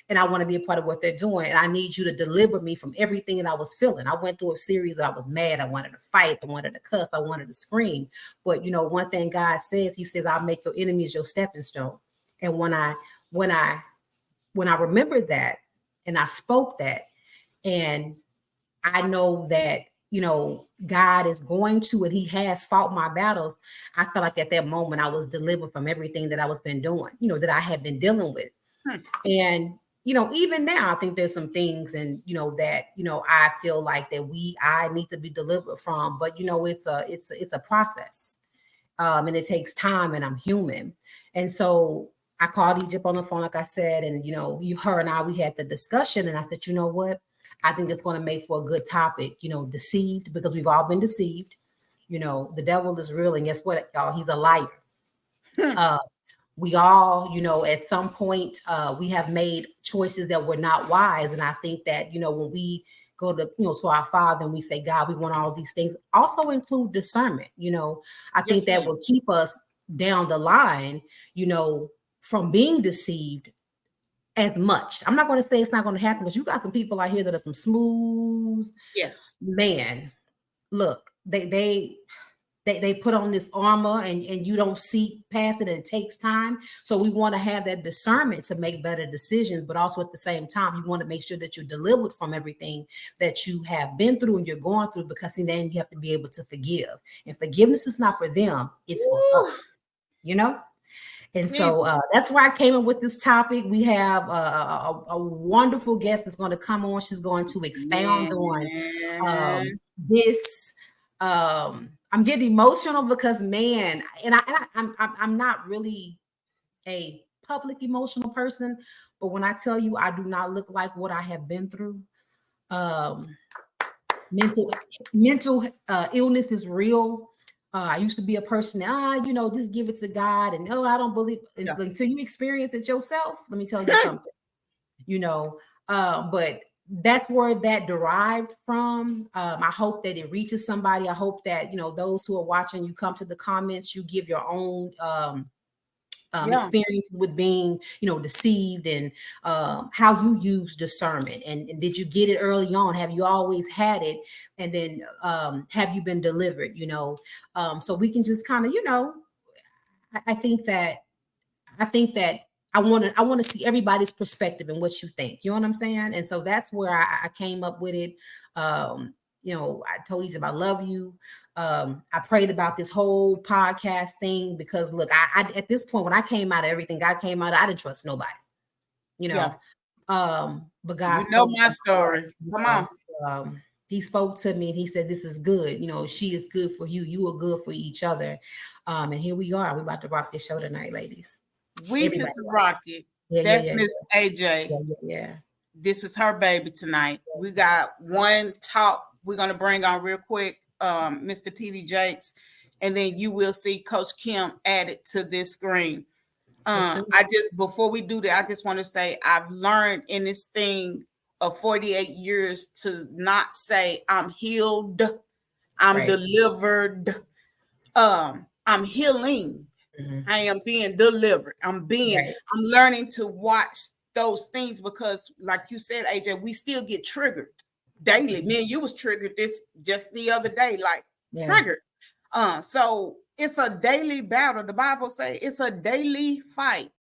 and I want to be a part of what they're doing. And I need you to deliver me from everything that I was feeling. I went through a series that I was mad. I wanted to fight. I wanted to cuss. I wanted to scream. But one thing God says, he says, I'll make your enemies your stepping stone. And when I remembered that and I spoke that, and I know that, God is going to, and he has fought my battles. I felt like at that moment I was delivered from everything that I was been doing, that I had been dealing with. And, even now I think there's some things and, that, I feel like that I need to be delivered from, but it's a process. And it takes time, and I'm human. And so I called Egypt on the phone, like I said, and, her and I, we had the discussion, and I said, you know what? I think it's going to make for a good topic, deceived, because we've all been deceived. The devil is real. And guess what, y'all? He's a liar. We all, at some point, we have made choices that were not wise. And I think that, when we go to, to our Father and we say, God, we want all these things, also include discernment. I think that will keep us down the line, from being deceived as much. I'm not going to say it's not going to happen, because you got some people out here that are some smooth. Yes, man. Look, they put on this armor, and you don't see past it, and it takes time. So we want to have that discernment to make better decisions, but also at the same time, you want to make sure that you're delivered from everything that you have been through and you're going through, because then you have to be able to forgive. And forgiveness is not for them, it's for us, And so that's why I came up with this topic. We have a wonderful guest that's going to come on. She's going to expound on this. I'm getting emotional because, man, and I'm not really a public emotional person, but when I tell you I do not look like what I have been through, mental illness is real. I used to be a person, just give it to God, and I don't believe until you experience it yourself. Let me tell you something, but that's where that derived from. I hope that it reaches somebody. I hope that, those who are watching, you come to the comments, you give your own experiences with being, deceived, and how you use discernment. And did you get it early on? Have you always had it? And then have you been delivered? So we can just kind of, I think that I want to see everybody's perspective and what you think. You know what I'm saying? And so that's where I came up with it. I told Egypt I love you. I prayed about this whole podcast thing because, look, I at this point, when I came out of everything I came out of, I didn't trust nobody. But God, my story. Come on. He spoke to me and he said, "This is good. She is good for you. You are good for each other." And here we are. We're about to rock this show tonight, ladies. We just rock it. That's Miss AJ. Yeah. This is her baby tonight. We got one talk we're going to bring on real quick, Mr. TD Jakes, and then you will see Coach Kim added to this screen. Before we do that, I just want to say I've learned in this thing of 48 years to not say I'm healed, I'm delivered, I'm healing. Mm-hmm. I am being delivered. I'm learning to watch those things because, like you said, AJ, we still get triggered daily. Man, you was triggered this just the other day, triggered. So it's a daily battle. The Bible says it's a daily fight.